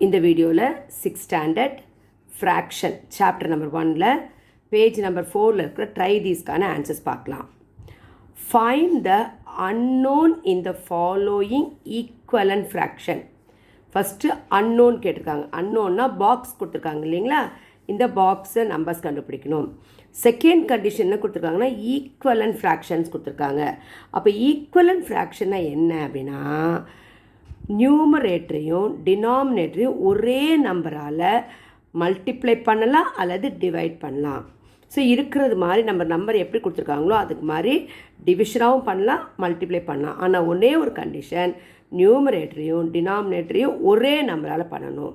இந்த வீடியோவில் 6th standard fraction chapter number 1ல் பேஜ் நம்பர் 4ல் இருக்கிற ட்ரை தீஸ்க்கான ஆன்சர்ஸ் பார்க்கலாம். Find the unknown in the following equivalent fraction. First unknown கேட்டிருக்காங்க. அன்னோன்னா box கொடுத்துருக்காங்க இல்லைங்களா, இந்த பாக்ஸை நம்பர்ஸ் கண்டுபிடிக்கணும். செகண்ட் கண்டிஷன் என்ன கொடுத்துருக்காங்கன்னா ஈக்குவலன்ட் ஃப்ராக்ஷன்ஸ் கொடுத்துருக்காங்க. அப்போ ஈக்குவலன்ட் ஃப்ராக்ஷன்னா என்ன அப்படின்னா, நியூமரேட்டரையும் டினாமினேட்டரையும் ஒரே நம்பரால் மல்டிப்ளை பண்ணலாம் அல்லது டிவைட் பண்ணலாம். ஸோ இருக்கிறது மாதிரி நம்ம நம்பர் எப்படி கொடுத்துருக்காங்களோ அதுக்கு மாதிரி டிவிஷனாகவும் பண்ணலாம், மல்டிப்ளை பண்ணலாம். ஆனால் ஒரே ஒரு கண்டிஷன், நியூமரேட்டரையும் டினாமினேட்டரையும் ஒரே நம்பரால் பண்ணணும்.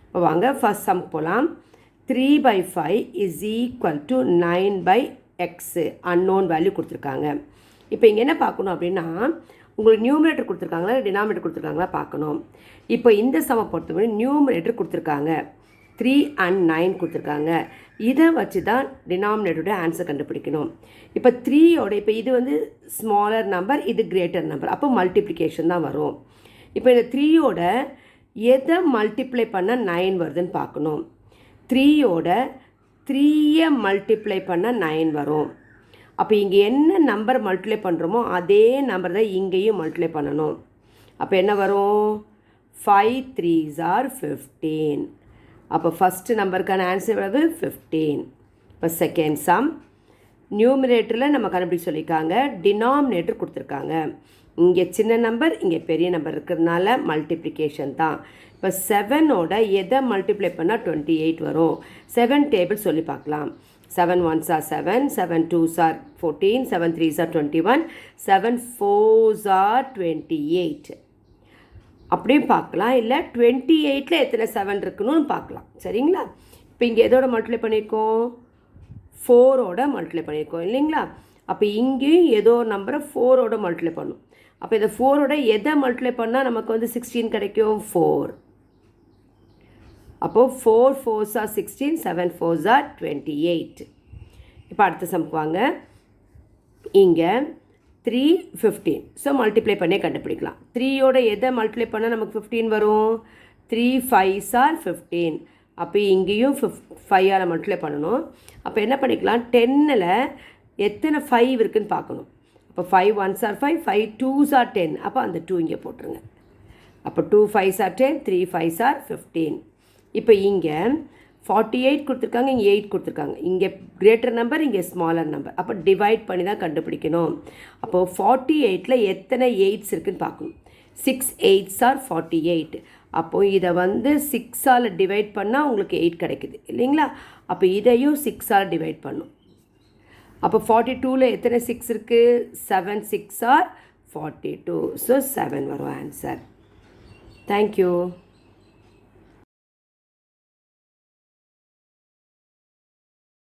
இப்போ வாங்க ஃபஸ்ட் சம் போகலாம். 3/5 is equal to 9/x unknown value கொடுத்துருக்காங்க. இப்போ இங்கே என்ன பார்க்கணும் அப்படின்னா, உங்களுக்கு நியூமரேட்டர் கொடுத்துருக்காங்களா டினாமினேட்டர் கொடுத்துருக்காங்களா பார்க்கணும். இப்போ இந்த சம பொறுத்தவரை நியூமரேட்டர் கொடுத்துருக்காங்க, 3 and 9 கொடுத்துருக்காங்க. இதை வச்சு தான் டினாமினேட்டரோட ஆன்சர் கண்டுபிடிக்கணும். இப்போ 3யோட இப்போ இது வந்து ஸ்மாலர் நம்பர், இது கிரேட்டர் நம்பர், அப்போ மல்டிப்ளிகேஷன் தான் வரும். இப்போ இந்த 3யோட எதை மல்டிப்ளை பண்ணால் 9 வருதுன்னு பார்க்கணும். 3யோட 3யை மல்டிப்ளை பண்ணால் 9 வரும். அப்போ இங்கே என்ன நம்பர் மல்டிப்ளை பண்ணுறோமோ அதே நம்பர் தான் இங்கேயும் மல்டிப்ளை பண்ணணும். அப்போ என்ன வரும், 5 3s are 15. அப்போ ஃபஸ்ட்டு நம்பருக்கான ஆன்சர் எவ்வளவு, 15. இப்போ செகண்ட் சம், நியூமரேட்டரில் நம்ம கண்டுபிடிக்க சொல்லியிருக்காங்க, டினாமினேட்டர் கொடுத்துருக்காங்க. இங்கே சின்ன நம்பர் இங்கே பெரிய நம்பர் இருக்கிறதுனால மல்டிப்ளிகேஷன் தான். இப்போ 7ஓட எதை மல்டிப்ளை பண்ணால் 28 வரும். 7 டேபிள் சொல்லி பார்க்கலாம். 7 1s are 7, 7 2s are 14, 7 3s are 21, 7 4s are 28. அப்படியும் பார்க்கலாம், இல்லை 28ல் எத்தனை 7 இருக்குன்னு பார்க்கலாம். சரிங்களா? இப்போ இங்கே எதோட மல்டிப்ளை பண்ணியிருக்கோம், 4ஓட மல்டிப்ளை பண்ணியிருக்கோம் இல்லைங்களா. அப்போ இங்கேயும் ஏதோ நம்பரை 4ஓட மல்டிப்ளை பண்ணும். அப்போ இதை 4ஓட எதை மல்டிப்ளை பண்ணால் நமக்கு வந்து 16 கிடைக்கும், 4. அப்போது 4 4s are 16, 7 4s are 28. இப்போ அடுத்த சம்க்கு வாங்க. இங்கே 3 15. ஸோ மல்டிப்ளை பண்ணி கண்டுபிடிக்கலாம். 3யோட எதை மல்டிப்ளை பண்ணால் நமக்கு 15 வரும், 3 5s are 15. அப்போ இங்கேயும் 5ஆல் மல்டிப்ளை பண்ணணும். அப்போ என்ன பண்ணிக்கலாம், 10ல் எத்தனை 5 இருக்குதுன்னு பார்க்கணும். அப்போ 5 1s are 5, 5 2s are 10. அப்போ அந்த 2 இங்கே போட்டுருங்க. அப்போ 2 5s are 10, 3 5s are 15. இப்போ இங்கே 48 கொடுத்துருக்காங்க, இங்கே 8 கொடுத்துருக்காங்க. இங்கே கிரேட்டர் நம்பர், இங்கே ஸ்மாலர் நம்பர். அப்போ டிவைட் பண்ணி தான் கண்டுபிடிக்கணும். அப்போது 48ல் எத்தனை 8s இருக்குதுன்னு பார்க்கணும். 6 8s are 48. அப்போது இதை வந்து 6ஆல் டிவைட் பண்ணால் உங்களுக்கு 8 கிடைக்குது இல்லைங்களா. அப்போ இதையும் 6ஆல் டிவைட் பண்ணும். அப்போ 42ல் எத்தனை 6 இருக்குது, 7 6 are 42. ஸோ 7 வரும் ஆன்சர். தேங்க்யூ.